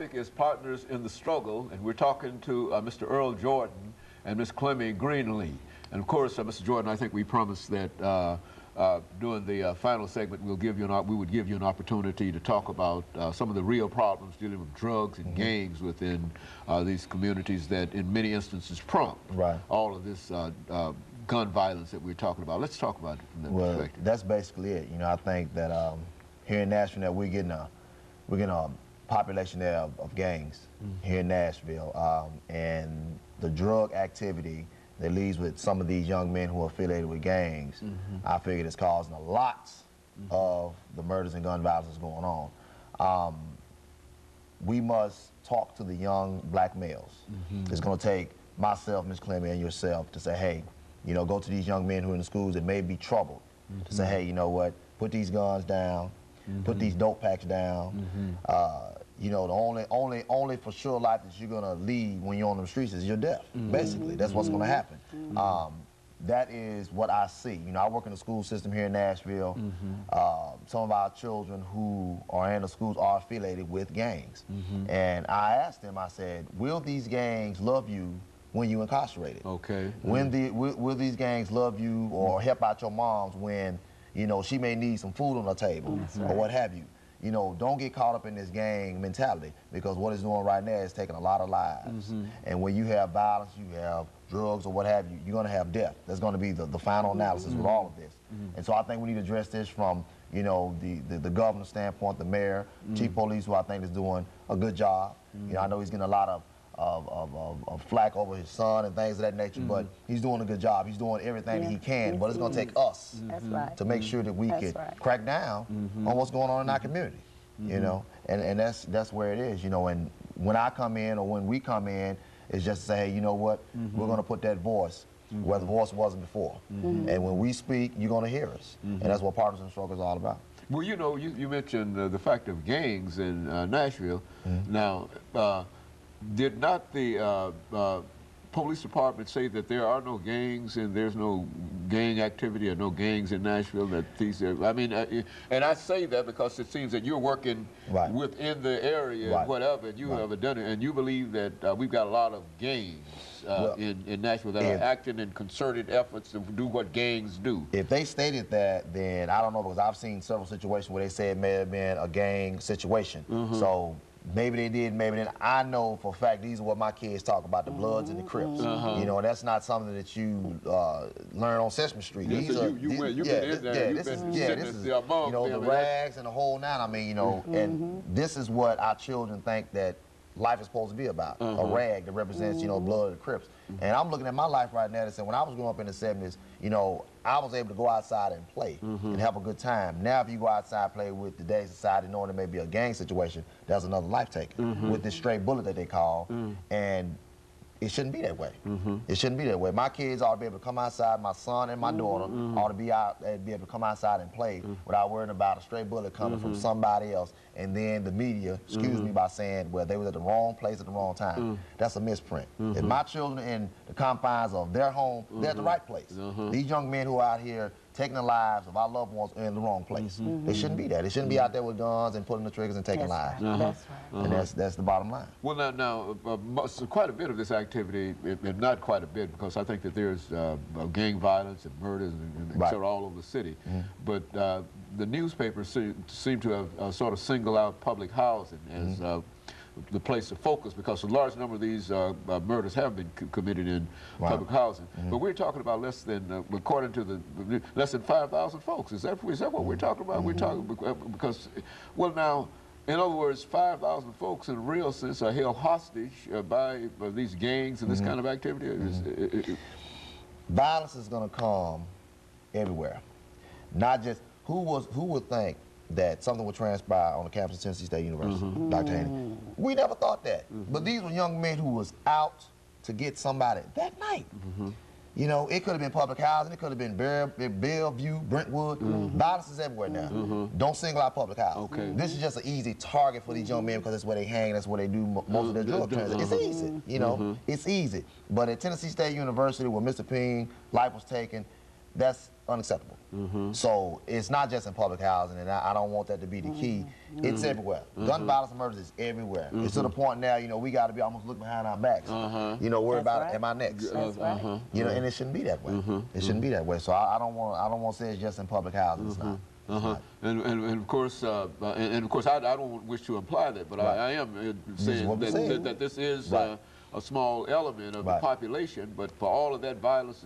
topic is Partners in the Struggle, and we're talking to Mr. EJordan and Ms. CGreenlee3. And of course, Mr. Jordan, I think we promised that during the final segment, we would give you an opportunity to talk about some of the real problems dealing with drugs and gangs within these communities that, in many instances, prompt all of this gun violence that we're talking about. Let's talk about it from that perspective. That's basically it. You know, I think that here in Nashville, we're getting a population there of gangs here in Nashville, and the drug activity that leads with some of these young men who are affiliated with gangs, I figured it's causing a lot of the murders and gun violence that's going on. We must talk to the young black males. It's going to take myself, Ms. Clemmy, and yourself to say, hey, you know, go to these young men who are in the schools that may be troubled, to say, hey, you know what, put these guns down, put these dope packs down. You know, the only for sure life that you're gonna lead when you're on the streets is your death. Basically, that's what's gonna happen. That is what I see. You know, I work in the school system here in Nashville. Some of our children who are in the schools are affiliated with gangs. And I asked them, I said, will these gangs love you when you're incarcerated? Okay. Will these gangs love you or help out your moms when, you know, she may need some food on her table or what have you? You know, don't get caught up in this gang mentality, because what it's doing right now is taking a lot of lives. And when you have violence, you have drugs or what have you, you're gonna have death. That's gonna be the final analysis with all of this. And so I think we need to address this from, you know, the governor's standpoint, the mayor, chief police, who I think is doing a good job. You know, I know he's getting a lot of flack over his son and things of that nature, but he's doing a good job. He's doing everything that he can, but it's going to take us to make sure that we can crack down on what's going on in our community, you know, and that's where it is, you know. And when I come in or when we come in, it's just to say, hey, you know what, we're going to put that voice where the voice wasn't before. And when we speak, you're going to hear us. And that's what Partners in the Struggle is all about. Well, you know, you mentioned the fact of gangs in Nashville. Now, did not the police department say that there are no gangs and there's no gang activity or no gangs in Nashville? That these are, I mean, and I say that because it seems that you're working within the area, whatever, and you have done it, and you believe that we've got a lot of gangs in Nashville that are acting in concerted efforts to do what gangs do. If they stated that, then I don't know, because I've seen several situations where they say it may have been a gang situation. So maybe they did, maybe they didn't. I know for a fact these are what my kids talk about, the Bloods and the Crips. You know, that's not something that you learn on Sesame Street. These are, you know, the rags and the whole nine. I mean, you know, and this is what our children think that life is supposed to be about, a rag that represents, you know, blood of the Crips. And I'm looking at my life right now and saying, when I was growing up in the 70s, you know, I was able to go outside and play and have a good time. Now, if you go outside and play with today's society, knowing there may be a gang situation, that's another life taken with this stray bullet that they call. And it shouldn't be that way. It shouldn't be that way. My kids ought to be able to come outside, my son and my daughter ought to be out and be able to come outside and play without worrying about a stray bullet coming from somebody else, and then the media excuse me by saying, well, they were at the wrong place at the wrong time. That's a misprint. If my children are in the confines of their home, they're at the right place. These young men who are out here taking the lives of our loved ones are in the wrong place. They shouldn't be there. They shouldn't be out there with guns and pulling the triggers and taking lives. That's right. And that's the bottom line. Well, now quite a bit of this activity, not quite a bit, because I think that there's gang violence and murders and et cetera all over the city. But the newspapers seem to have sort of singled out public housing as the place of focus, because a large number of these murders have been committed in public housing. But we're talking about less than, according to the less than 5,000 folks. Is that what we're talking about? We're talking because, well, now, in other words, 5,000 folks in a real sense are held hostage by these gangs and this kind of activity. Violence is going to come everywhere. Not just who would think that something would transpire on the campus of Tennessee State University, Dr. Haney. We never thought that. But these were young men who was out to get somebody that night. You know, it could have been public housing, it could have been Bellevue, Brentwood. Violence is everywhere now. Don't single out public housing. This is just an easy target for these young men, because that's where they hang, that's where they do most of their drug transactions. It's easy, you know, it's easy. But at Tennessee State University, where Mr. Ping life was taken, that's unacceptable. So it's not just in public housing, and I don't want that to be the key. It's everywhere. Gun violence and murders is everywhere. It's to the point now, you know, we got to be almost looking behind our backs. You know, worry about am I next? That's right. You know, and it shouldn't be that way. It shouldn't be that way. So I don't want to say it's just in public housing. It's not. And of course, I don't wish to imply that, but I am saying that this is a small element of the population. But for all of that violence